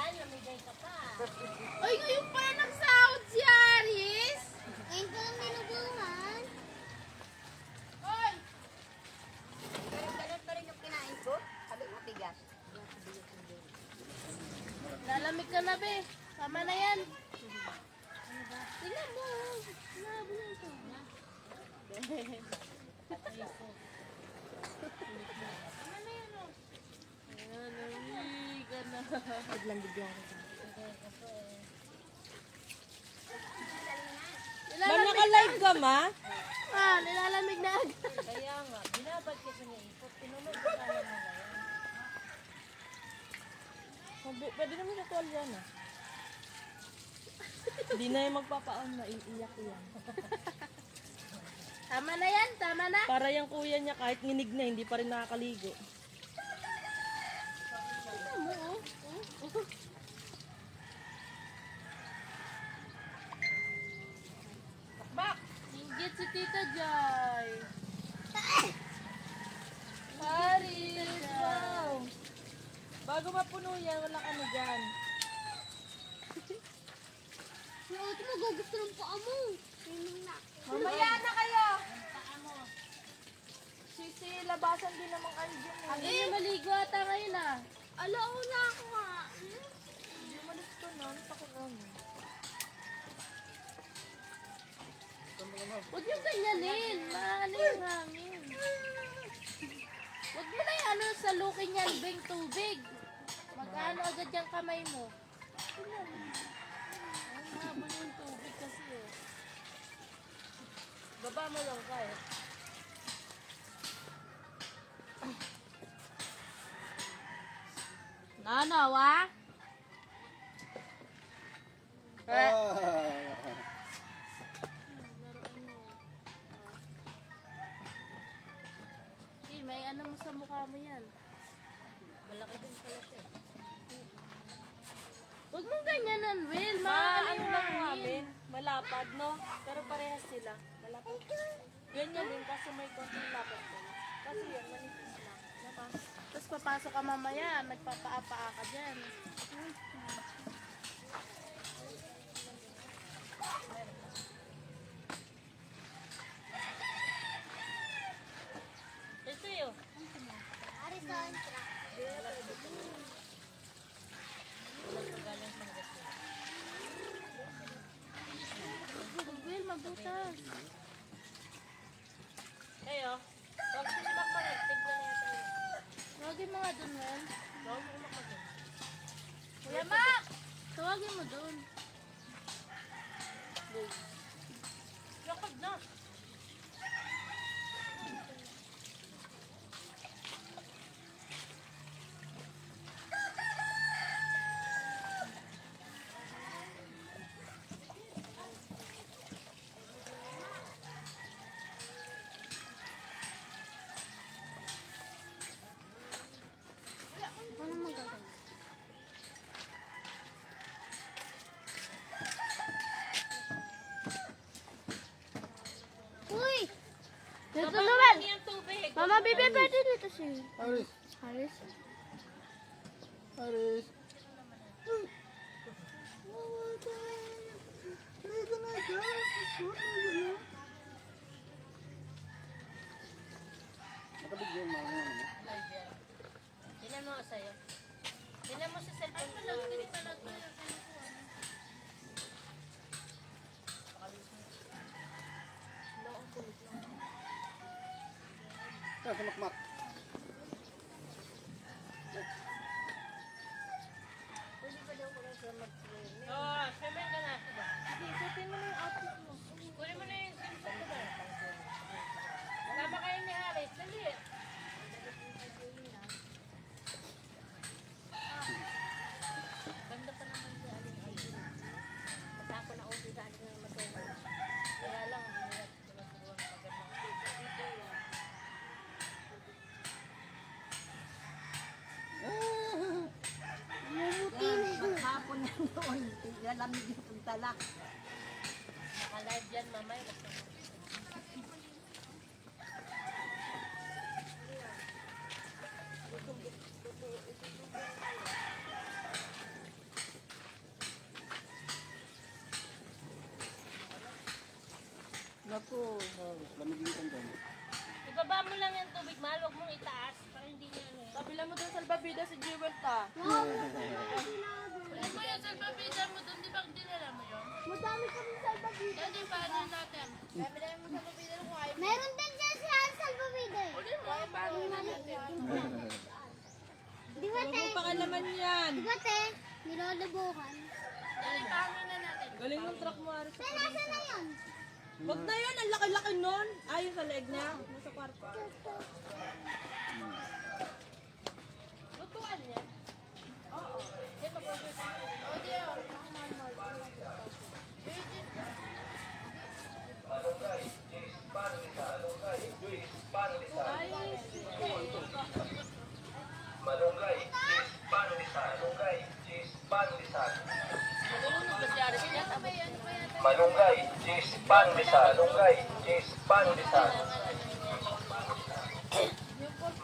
Ay, ngayon pala nagsahod si Aris. Ngayon ko lang nilubuhan. Hoy! Ganun pa rin yung kinain ko. Sabi mo, bigas. Lalamig ka na, be. Tama na yan. Tingnan mo. Nabulan ko. Tama na yan, oh. Ayan, lamig ka na. Naglanggigyan ko. Ma'am, naka-live ka, ma? Ah, nilalamig na agad. Kaya nga, binabad kasi niya ipot. Pinunod ko kala mo na yan. Pwede naman sa tuwal yan, ah. Hindi na yung magpapaon na iiyak yan. Tama na yan, tama na. Para yung kuya niya kahit nginig na, hindi pa rin nakakaligo. Tingnan mo, oh. Bak! Inggit si Tita Jai. Paris! Wow! Bago mapuno yan, wala ka na dyan. Pero ito magugusto ng paa mo. Mamaya na kayo! Sisi, labasan din naman kayo dyan eh. Hindi niya maligo ata ngayon, ah. Ala, una ako nga. Hindi malis ko na, ano pakiramdam? Huwag yung ganyanin. Maano yung hangin. Huwag mo na yung ano sa lukin yan, bing tubig. Mag-ano agad yung kamay mo. Ang haba yung tubig kasi eh. Baba mo lang kayo. Nanawa? May ano mo sa mukha mo yan. Malaki din pala siya. Huwag mong ganyanan, Will. Ma, Maano ano yung lang hangin. namin? Malapad, no? Pero parehas sila. Malapad. Ganyan din, kaso may konting lapad ko. Kasi yan, manipis lang. Diba? Tapos papasok ka mamaya, nagpapaa-paa ka dyan. Ito yun. Harrison. Will, mabutas. Kayo, huwag simak mo rin. Tignan na yata yun. Tawagin mo nga dun, Will. Huwag mo simak mo rin. Kuya Mac! Tawagin mo dun. Lakad na. Ano magagawin? Uy! Dito naman! Yung tubig. Mama, bibi, pwede dito si Aris, Harris. Aris. Nakabigyan yung mga ano. Tignan mo sa'yo. Tignan mo sa cellphone ko. Saan sa makmak? Oo, swimming ka na. Sige, suotin mo na yung outfit mo. Kunin mo na yung cellphone ko ba? Sama kayo ni Aris. Dali. Ganda pa naman si Aling Aling. Matako na ulit sa Aling Aling matulog. Kaya lang, hindi nila siguro magandang dito yan. Maghapon na doon. Tiglalamig yung talak. Naka-live yan, mamay. Lamigin ka doon. Ibaba mo lang yung tubig, mahal. Huwag mong itaas. Para hindi niya ano. Sabila mo doon sa salbabida si Jewel ta. Ano mo yung salbabida mo doon? Di ba dinala mo yun? Madami kami salbabida. Yan yung paano natin. Meron din dyan si Al salbabida eh. Uli mo, paano natin? Di ba te? Pakalaman yan. Di ba te? Nilolabuhan. Yan, paano na natin? Galing ng truck mo, Aris. Te, nasa na yun? Wag na yun, ang laki-laki nun. Ayun sa leg niya. Nasa kwarto. Lutuan niya. Oo. Yan, mag-order tayo. O, di o. Malunggay, cheese, pandesal. Malunggay, cheese, pandesal. Nagulunod ba si Aris yan? Abay, ano pa yan? Malunggay, cheese, pandesal. Malunggay, cheese, pandesal.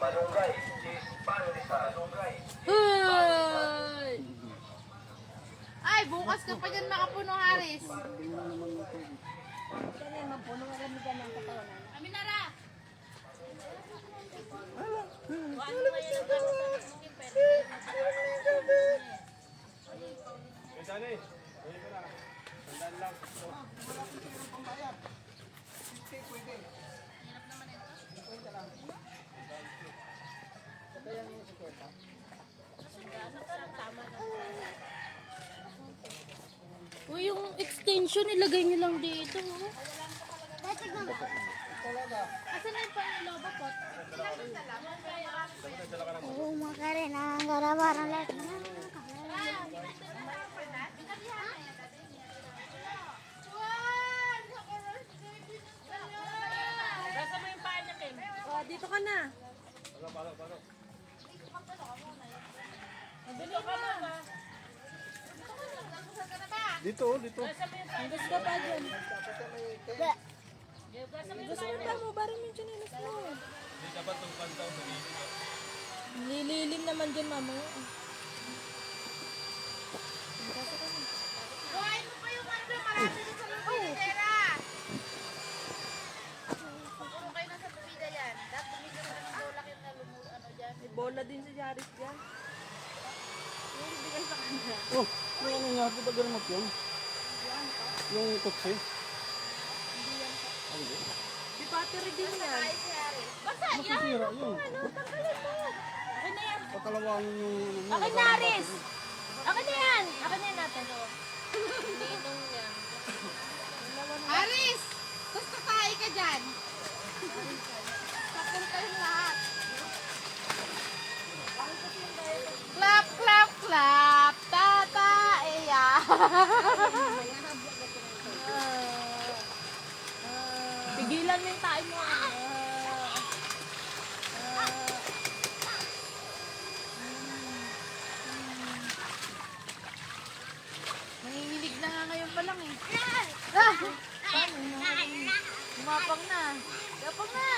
Malunggay, cheese, pandesal. Malunggay. Ay, bukas ka pa dyan makapuno, Haris. Kaya mapuno ang lamigan ng katawan. Aminara! Uy, yung extension ilagay niyo lang dito. Oh. Dati ka ba? Asan na yung pang-lobo pot? Oo, mga kare, nanganggarabaran lahat. Gasa mo yung paa niya, Kim. Oh, dito ka na. Dito ka na ba? Dito, dito. Gasa mo yung paa. Gusto ka pa dyan. Gasa mo yung Gusto paa mo niya. pa mo, bari mo yung chinilas mo. Nililim naman dyan, mama. Buhayin mo pa yung ano, marami na sa lubidera. Puro kayo na sa lubida yan. Dapat bumili ka ng bolak yung ano dyan. May bola din si Jaris dyan. Oh, yung ano nga, di ba ganun mo yun? Yung tutsi. Si battery din yan. Masisira yun. Akin na yan. Pakalawangin yung ano. Akin na, Aris. Akin na yan. Akin na yan natin. Aris! Gusto tayo ka dyan. Sakol kayong lahat. Clap, clap, clap. Tata, iya. Pigilan mo yung tayo mo. Nanginginig na nga ngayon pa lang eh. Ah! Gumapang na. Gapang na.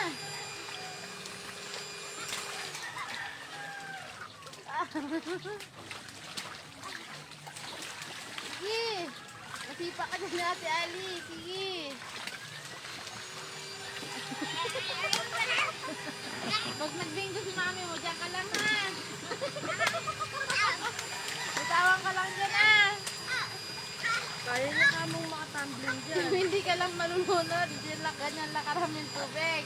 Sige. Masipa ka dyan na si Ali. Sige. Pag nagbingo si mami mo, dyan ka lang ha. Bitawan ka lang dyan ah. Kaya na ka mong makatumbling dyan. Kung hindi ka lang malulunod, dyan lang ganyan lang karaming tubig.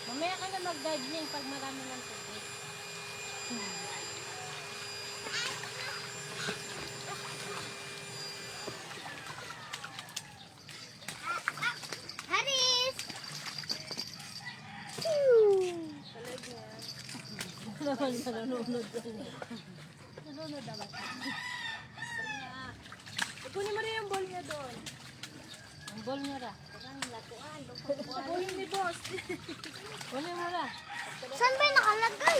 Mamaya ka na mag-gardening pag marami ng tubig. Haris! Naman nanonood ka na. Nanonood naman. Kunin mo rin yung ball niya doon. Ang ball niya ra. Ball ni boss. Kunin mo ra. Saan ba yung nakalagay?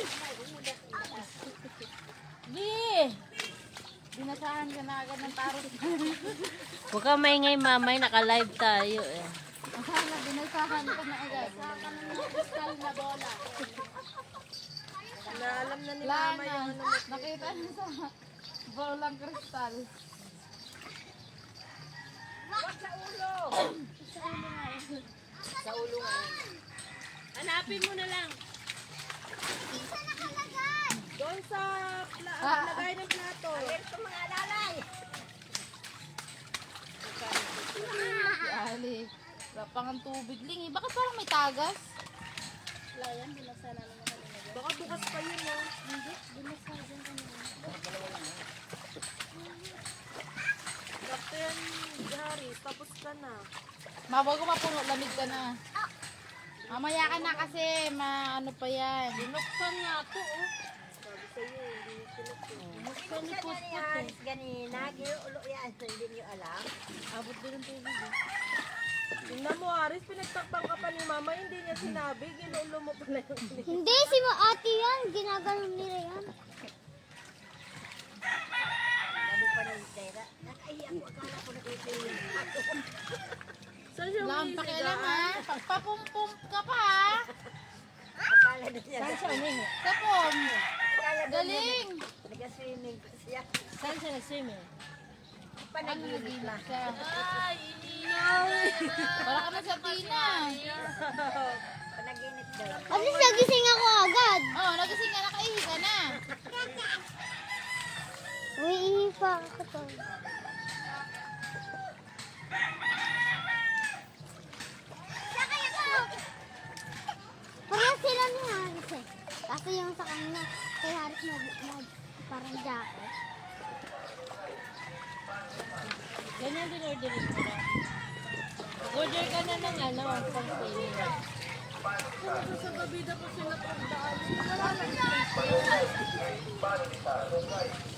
Gi! Binasahan ka na agad ng tarot. Huwag ka maingay, mamay. Naka-live tayo eh. Sana binasahan ka na agad. Kristal na bola. Naalam na ni Wala mama na. yung ano. Nakita niyo sa bolang kristal. Sa ulo. Sa ulo nga yun. Hanapin mo na lang. Isa nakalagay. Doon sa lagay ng plato. Alerto mga lalay. Si Ali. Wala pang ang tubig ling eh. Bakit parang may tagas? Layan, binasa na naman kanina. Baka bukas pa yun, no? Hindi, binasa dyan kanina. Sakto yan, Haris. Tapos ka na. Mawag ko mapuno, lamig ka na. Mamaya ka na kasi, ano pa yan. Binuksan nga to, oh. Sabi sa'yo, hindi pinuksan. Binuksan ni Haris ganina. Ginuulo yan. So, hindi niyo alam. Abot din ang tubig eh. Tingnan mo, Haris, pinagtakpan ka pa ni Mama. Hindi niya sinabi. Ginuulo mo pala yung Hindi, si ate yan. Ginaganon nila yan. Alam mo pa ng tera. Nakaiyak ko. Akala ko nakaiyak. Saan siya Wala kang umiinig, pakialam ah? ha. Pagpapumpum ka pa ha. Akala na niya. Saan siya umihi? Kapom. Akala na niya. Galing. Nag-swimming pa siya. Saan siya nag-swimming? Panaginip na. Siya. Ay, iniyaw. Wala ka na sa tina. Panaginip daw. At least nagising ako agad. Oh, nagising ka na, kaihi ka na. Uy, pa ako to. Sakay ako! Parang sila ni Haris eh. Kasi yung sa kanya, kay Haris parang jacket. Ganyan din orderin mo na. Order ka na ng ano, pang swimming. Sa gabi na po sila pagdaan.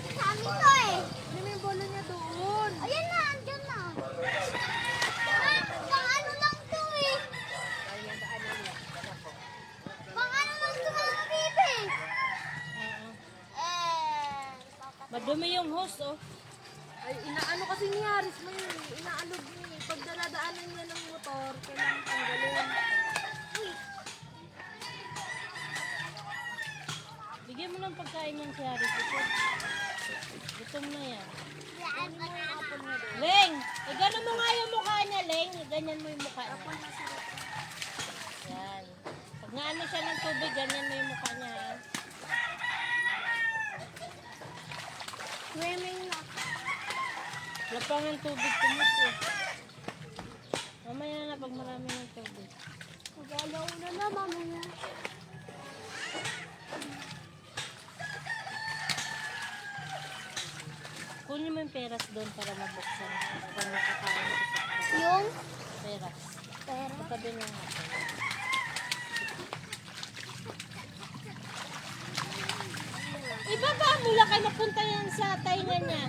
Sa amin to eh. Hindi may bola niya doon. Ayan na, andyan na. Ah, pang ano lang to eh. Kaya sa ano niya. Wala po. Pang ano lang to mga bibi. Madumi yung host, oh. Ay, inaano kasi ni Haris mo yun. Inaalog niya. Pag daladaanan niya ng motor, kailangan tanggalin. Bigyan mo ng pagkain yan si Haris. Gutom na yan. Leng! Eh, gano'n mo nga yung mukha niya, Leng. Ganyan mo yung mukha niya. Yan. Pag naano siya ng tubig, ganyan mo yung mukha niya, ha? Swimming na. Wala pa nga tubig tumot, eh. Mamaya na pag marami ng tubig. Magalaw na na, mamaya. Kunin mo yung peras doon para mabuksan. Para makakain ko sa Yung peras. pera. Tabi niya nga. Ibaba mo lang kayo napunta yan sa tainga niya.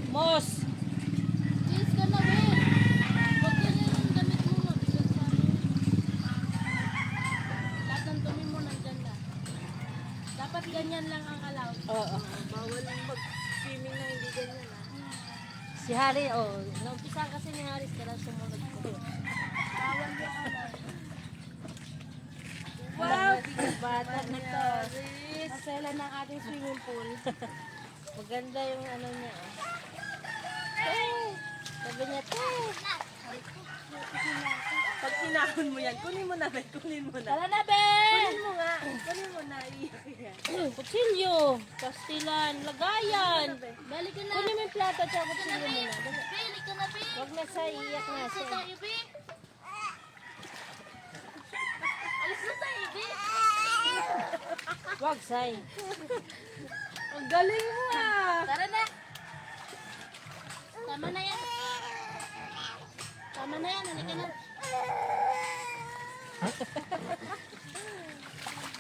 Mos! Please ka na, Will. Huwag ganyan yung damit mo. Mabigat sa amin. Lahat ng dumi mo nandyan na. Dapat ganyan lang ang allowed. Oo. Bawal mag-swimming na hindi ganyan, ah. Si Harry, oh. Naumpisa kasi ni Haris, kaya sumunod ko. Bawal yung allowed. Wow! Bata na to. Masela ng ating swimming pool. Maganda yung ano niya. Oh. Sabi niya, Pag sinahon mo yan, kunin mo na, Ben. Kunin mo na. tara na, Ben! Kunin mo nga. Kunin mo na. Iiyak yan. Kutsilyo, pastilan, lagayan. Dali ka na. Kunin mo yung plato at saka kutsilyo mo na. Pili ka na, Bill. Huwag na sa iyak na Alis na siya. tayo, Bill. Alis na tayo, Bill. Huwag, Say. Ang galing mo, ah. Tara na. Tama na yan. Tama na yan. Halika na.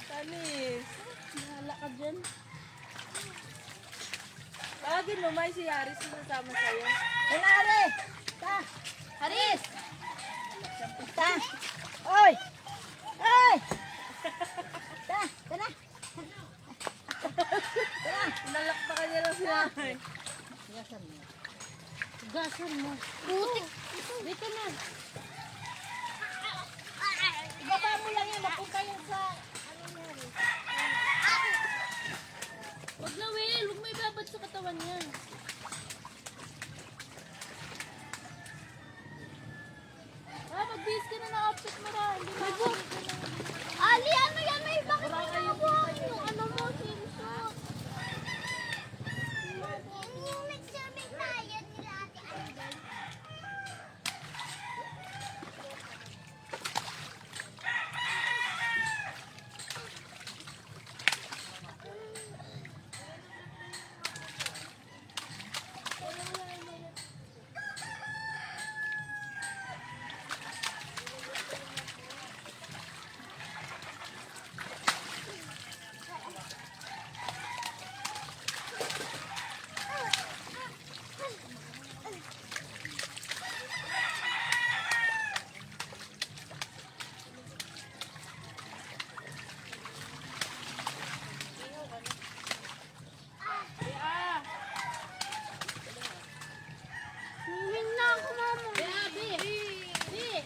Tanis. Nahala ka dyan. Tawagin mo, may si Haris sinasama sa'yo. Hinari! Ta! Haris! Ta! Oy! Oy! Ta! Tara! Nalakpakan niya lang si Haris. Gasan mo. Putik. Dito na. Ibaba mo lang yan. Mapunta yan sa... Ano niya rin. Huwag na, Will. Huwag may babad sa katawan niya. basket mo ra. Hindi na ako. Ali, ano yan? May bakit may nakabuhangin yung ano mo, swimsuit? Yan yung nag-swimming tayo nila ate Alden. Swimming na ako, mama. Be, Be.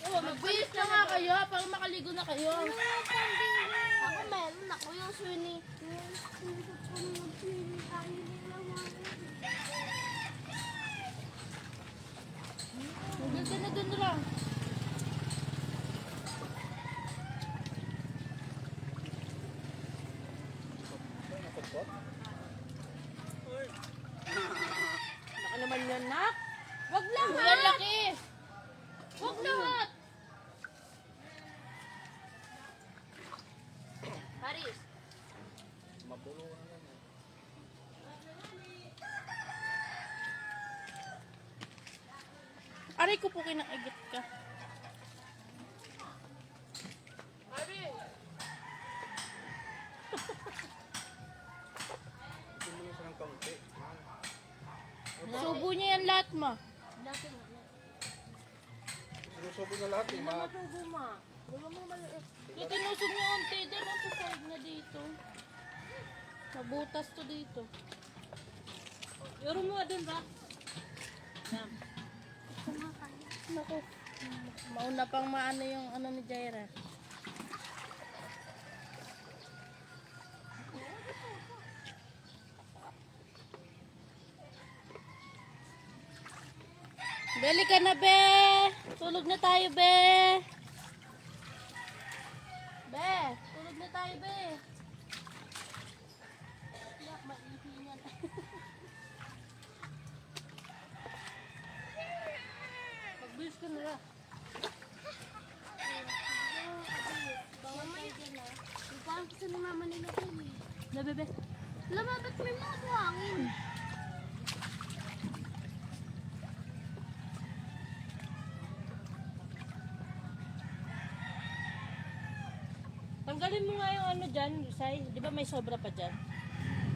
Oh, magbihis na nga kayo para makaligo na kayo. Ako meron ako yung swimming. Yung swimming tayo nila, mama. Ganda na dun lang. Baka naman yan, nak. Wag lang, Kuya laki. Huwag lahat. Paris. Aray ko po kinakaigit ka. Ito mo lang siya ng kaunti. Subo niya yan lahat ma. Sinusubo na lahat eh. Matuguma. Wala mo maliit. Yung tinusog niya onti, din ang sasahig na dito. Mabutas to dito. Yuro mo din ba? Naku. Mauna pang maano yung ano ni Jaira. Beli ka na, be. Tulog na tayo, be. Be, tulog na tayo, be. Yak, maihingan. Magbihis ka na. Parang gusto ni mama nila din eh. Na, bebe. Lama, ba't may mga buhangin? Tanggalin mo nga yung ano dyan, Sai. Di ba may sobra pa dyan?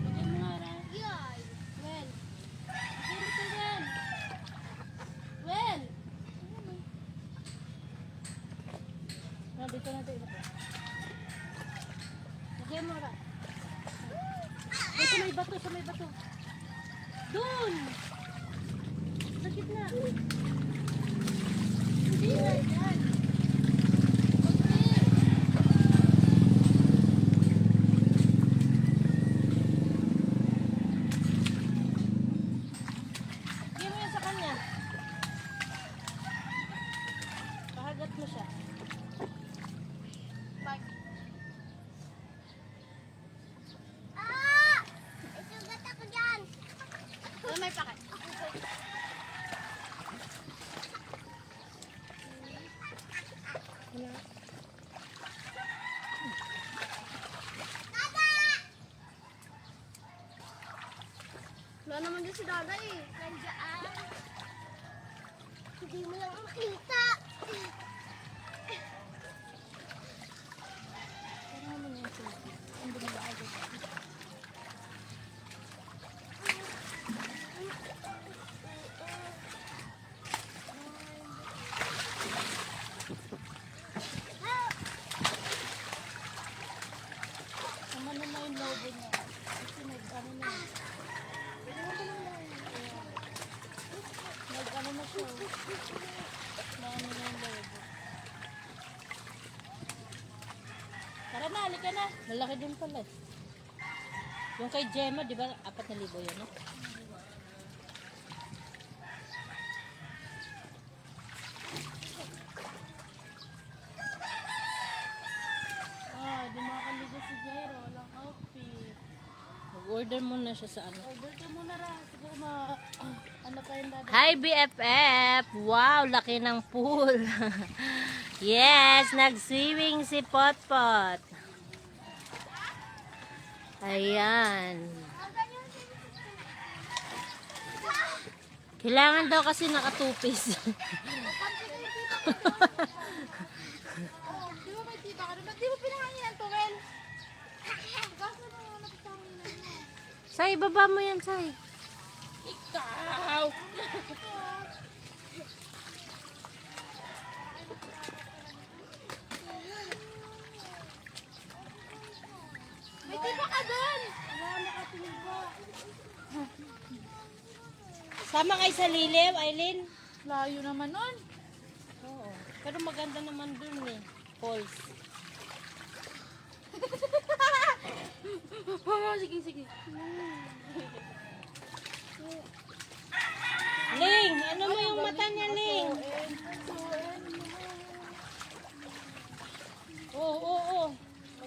Tanggalin mo nga ra. Yay! Well. Tanggalin ka dyan. Well. Dito natin ito. Lagay mo ra. Ay, sa may bato, sa may bato. Doon! Sa gitna. Hindi na yan. Bigyan mo yan sa kanya. Pahagat mo siya. Ah! Isugat ako dyan! Ano may pakat? Wala naman dyan si Dada eh. Nandiyan. Hindi mo lang makita. Sama na yung lobo niya. Kasi nag-ano na. Nag-ano na siya. Nag-ano na yung lobo. Tara na, halika na. Malaki din pala. Yung kay Gemma, di ba? 4,000 yan, no? Mag-order muna siya sa ano. Order ka muna ra. Siguro ano pa yung dada. Hi BFF! Wow, laki ng pool. Yes, nag-swimming si Potpot. Ayan. Kailangan daw kasi nakatupis. Di ba may tita ka rin? Ba't di mo pinahangin ang tuwel? Gasa na mo napitangin mo. Say, baba mo yan, Say. Ikaw! May tita ka doon! Sama kayo sa lilim, Aileen. Layo naman nun. Oo. Pero maganda naman dun eh. Falls. Sige, sige. Ling, ano mo yung mata niya, Ling? Oo.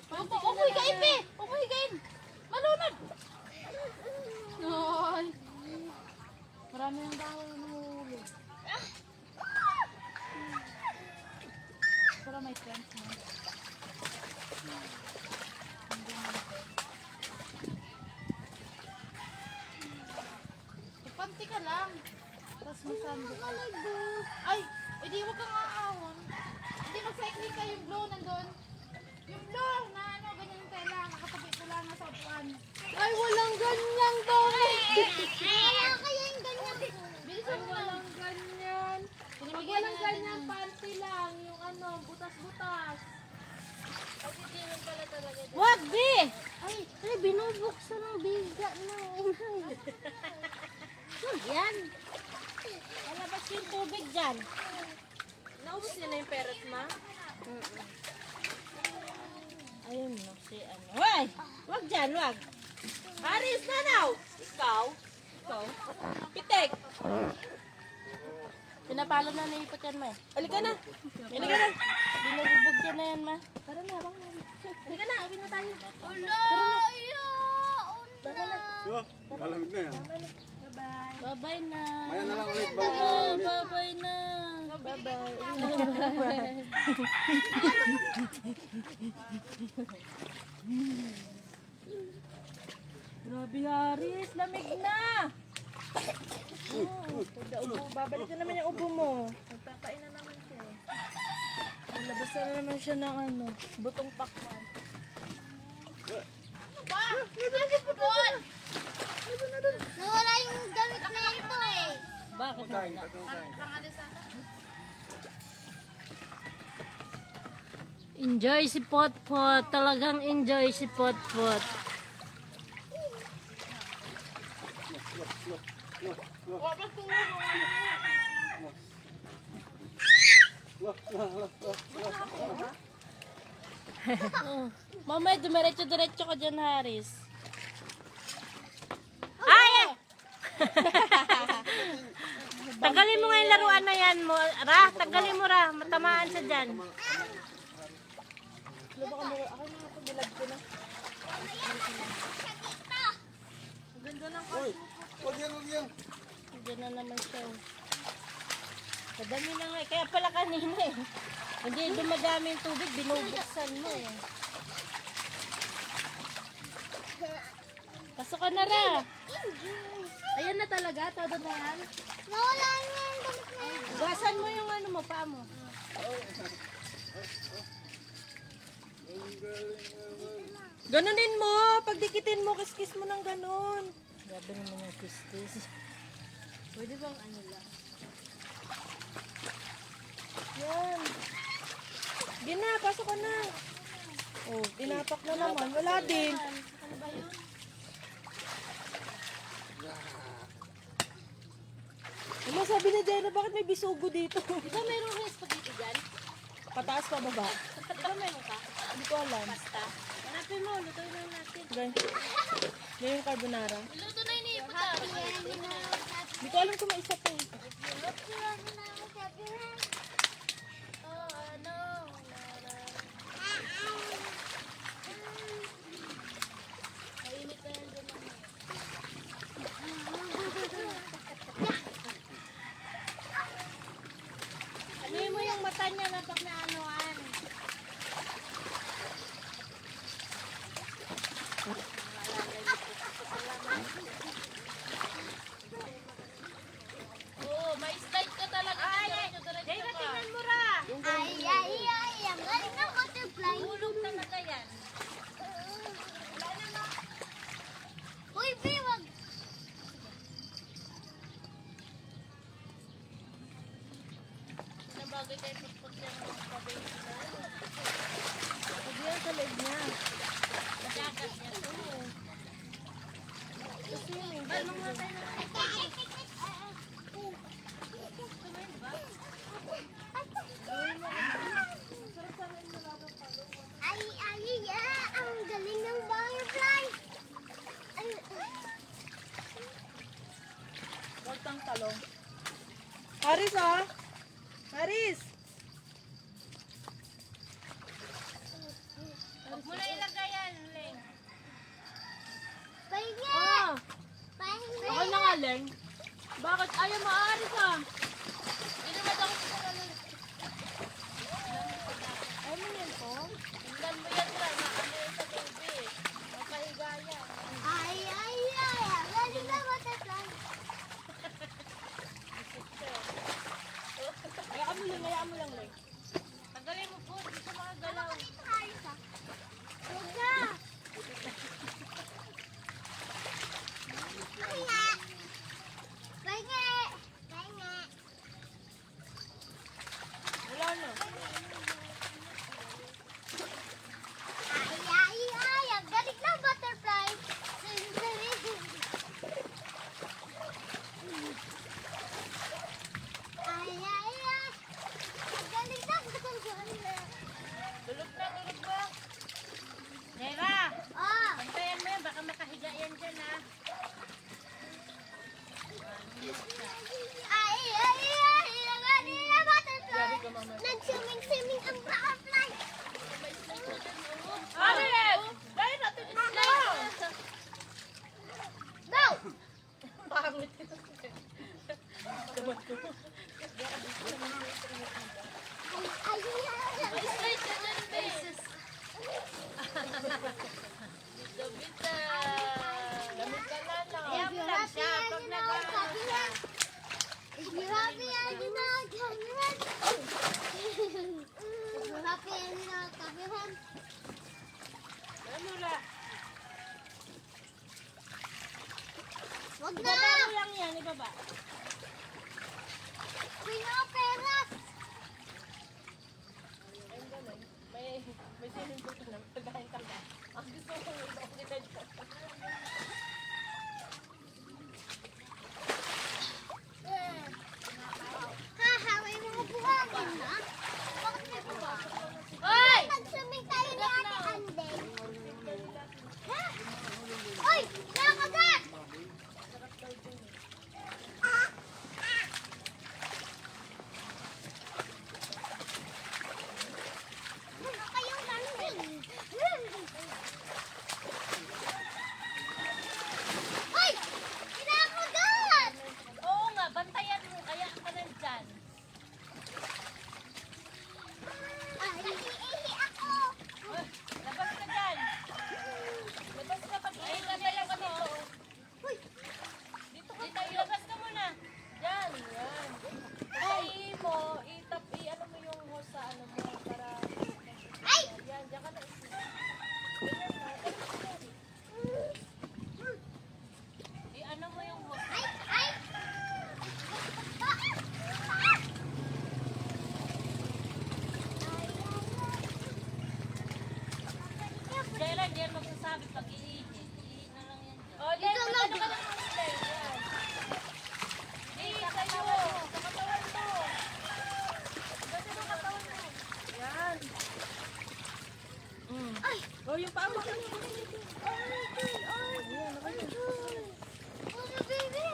Ukoy ka, Ipe! Ukoy ka, in! Malunod! Noy. Marami ng dahon na nahulog. Para may friends mo. Panti ka lang. Tapos masando ka. Ay! Edi huwag kang aahon. Hindi mag-cycling ka yung blow nandun. Yung blow na ano, ganyan yung tela. Nakatabi ko lang sa upuan. Ay, walang ganyan daw. Kaya kaya yung ganyan. Bilisan mo. Walang ganyan. Pag walang ganyan, panty lang. Yung ano, butas-butas. Wag, Bi! Ay, binubuksan ng biga na. Yan. Palabas yung tubig dyan. Naubos niya na yung perot, ma? Ayun no, si ano. Hoy! Wag dyan, wag. Haris, nanaw! Ikaw? Pitek! Pinapalo na naipot yan, ma. Halika na! Binurubog yan na yan, ma. Tara na, bang. Halika na, uwi na tayo. Diba? Lalamig na yan. Bye-bye na. Maya na lang ulit. Balik na lang ulit. Bye-bye na. Grabe, Haris. Lamig na. Babalik na naman yung ubo mo. Nagpapain na naman siya. Nalabas na naman siya ng ano, butong pakwan. Nawala yung damit na ito eh. Bakit na? Enjoy si Potpot. Talagang enjoy si Potpot. Mamaya, dumiretso-diretso ka dyan, Haris. Ay! Tanggalin mo nga yung laruan na yan mo. Ra, tanggalin mo ra. Matamaan siya dyan. Uy, wag yan, wag yan. Diyan na naman siya. Madami na nga. Kaya pala kanina eh. Hindi dumadami yung tubig. Binubuksan mo eh. Pasok ka na, Ra. Ayan na talaga, todo na yan. Nawala yung damit na ito. Gasan mo yung ano mo, paa mo. Ganunin mo! Pagdikitin mo, kiskis mo ng ganun. Grabe naman yung kiss-kiss. Pwede bang ano lang? Yan. Gina, pasok ka na. Oh, tinapak na naman. Wala din. Ano sabi ni Jenna, bakit may bisugo dito? Di ba mayroong rest pa dito dyan? Pataas pa baba? Di ba mayroong ka? Hindi ko alam. Pasta? Hanapin mo, lutuin na natin. Gan. Yan yung carbonara. Luto na iniipot ah. Hindi ko alam kung may isa pa eh. Oh, ano? Mainit na yan dyan. Buksan niya na pag naanuan. Oo, may slide ka talaga. Ay, Dave, tingnan mo ra. Ay, ang galing ng butterfly. Hulog talaga yan. Uy, B, wag. Nabagay kayo pagpag yan ng kabay sila. Hindi yan sa leg niya. Nagagat niya to. Balong nga tayo ng ang galing ng butterfly. Huwag kang talong. Haris ah! Haris! Huwag mo na ilagay yan, Leng. Pahinga! Ah! Pahinga! Ako na nga, Leng. Bakit? Ayaw mo, Haris ah! Inumat ako sa kalalong. Ayaw mo yan po? Tingnan mo yan, Ra. Nakano yan sa tubig. Mapahiga yan. Ay, ang galing ng butterfly. Hayaan mo lang, Leng. Tagalin mo po. Hindi ka makagalaw. Huwag na! Pahinga! Pahinga! Pahinga! Wala na. Ay, ang galing ng butterfly. Ay, ang galing ng butterfly. Tulog na, tulog ba? Nera, Oh, pantayan mo yan. Baka makahiga yan dyan, ha? ang galing ng butterfly. Nag-swimming ang butterfly. Haris! Dahil natin isla! Go! Pangit. Ay, Slide ka dyan, babe. Bita-bita. Lamig ka na lang. Kaya mo lang siya. Pag nag-ano siya. If you're happy and you're not coming If you're happy and you're not coming home. Ano la? Wag na! Ibaba mo lang yan, ibaba. Pino pera! Ayun ganun. May swimming pool ka na. Pagkain ka na. Ang gusto ko yung ibang kita dyan. Haha, may mga buhangin na. Bakit may buhangin? Hoy! Nag-swimming tayo ni Ate Ande. Ha? Uy! Nakagat! Ano kayong landing? Uy! Kinakagat! Oo nga, bantayan mo. Kaya ka nandyan. Ay, iihi ako! Labas ka dyan. Labas ka pag ay labas ka dito. Uy! Dito ka tayo. Labas ka muna. Yan, yan. Ay mo, ano mo yung hose sa ano mo para... Ay! Yan, diyan ka na. Ano mo yung hose? Ay! Ay! Kailan yan magsasabi pag iihi? Iihi na lang yan dyan. Oh, Dito lang. Ano ka lang hose? Yan. Iihi sa'yo. Sa katawan mo. Ganun ang katawan mo. Yan. Ay! Oh, yung paa mo. Oh, baby!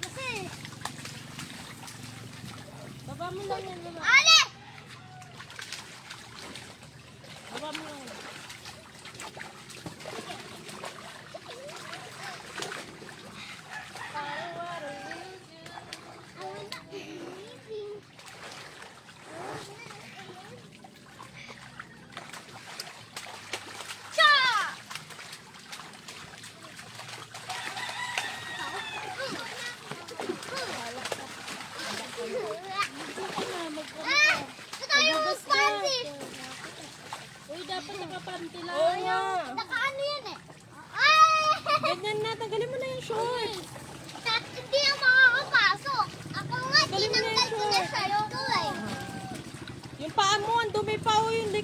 Kasi, Baba mo lang yan, baba. Ale! Baba mo lang yan.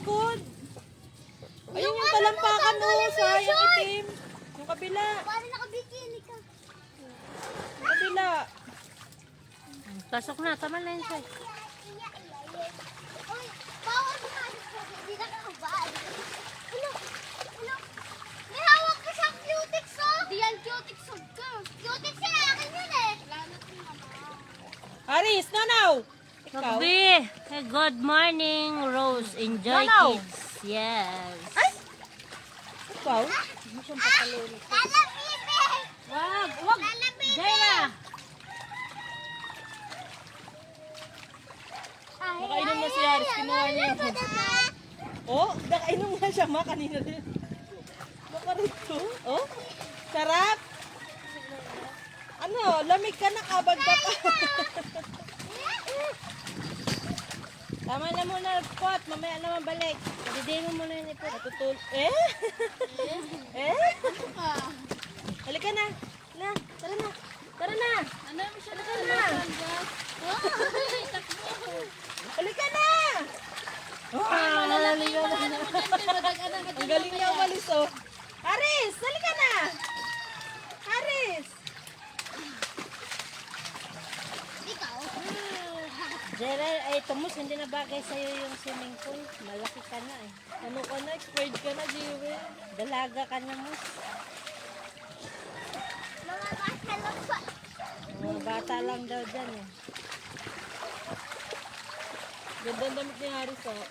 likod. Ayun yung talampakan mo, sayang itim. Yung kabila. Paano nakabikini ka? Kabila. Pasok na, tama na yun siya. Uy, bawal bumalis ko. Hindi na kakabaan. Ano? Ano? May hawak ka siyang cutex, oh! Hindi yan cutex, oh. Cutex yan, akin yun eh. Lanat mo naman. Aris, Nanaw! Ikaw? Gabi. Hey, good morning, Rose. Enjoy, Wow. kids. Yes. Ikaw? Lala, bibi! Wag, wag. Lala, bibi! Jaira. Nakainom na si Aris, kinuha niya yung Oh, nakainom nga siya, ma, kanina din. Baka rito. Oh, sarap. Ano, lamig ka na, kabag ka pa. Tama na muna, pot. Mamaya naman balik. Pagdidiin mo muna yun ito. Natutul... Eh? Eh? Halika na. Na, tara na. Tara na. Ano mo siya Halika na. Halika na. Ang galing niya umalis, oh. Aris, halika na. Aris. Ikaw? Jaira, ay tumus, hindi na bagay sa'yo yung swimming pool. Malaki ka na eh. Ano ka na? Expired ka na, Jewel. Dalaga ka na, mus. Mga bata lang pa. Mga bata lang daw dyan eh. Ganda ang damit ni Aris, oh.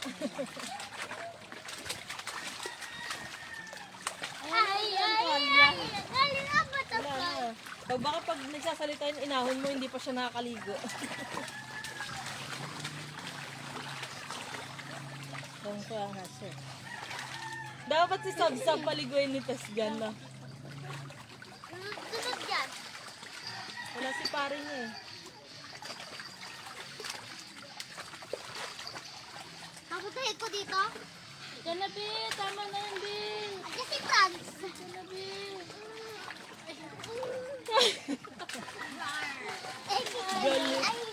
Ay, ay, ay. Galing ang Wala butterfly. na. Baka pag nagsasalita yung inahon mo, hindi pa siya nakakaligo. Kung ko ang haso. Dapat si Sab-Sab paliguin ni Tasgan na. Sunod yan. Wala si pare niya eh. Papatahin ko dito. Janabi, tama na yun, Bin. At si Franz. Galing. Ay,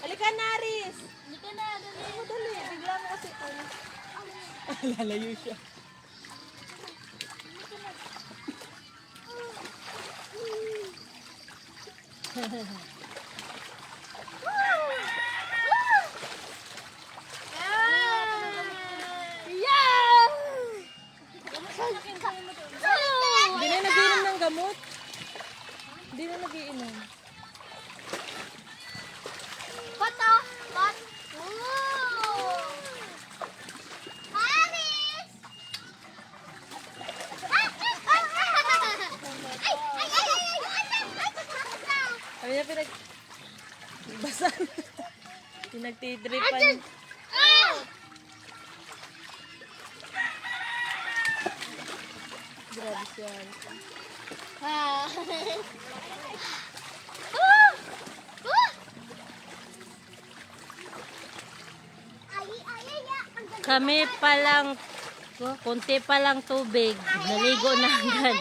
Halika na, Aris! Hindi ka na, dali. Madali, bigla mo kasi. Lalayo siya. Hindi na nagiinom ng gamot. Hindi na nagiinom. Bato. Bat. Wow. Paris. Ay, ay, ay, ay. Sabi niya basan. Pinagtitripan. Grabe siya. Kami pa lang, konti pa lang tubig. Naligo na agad.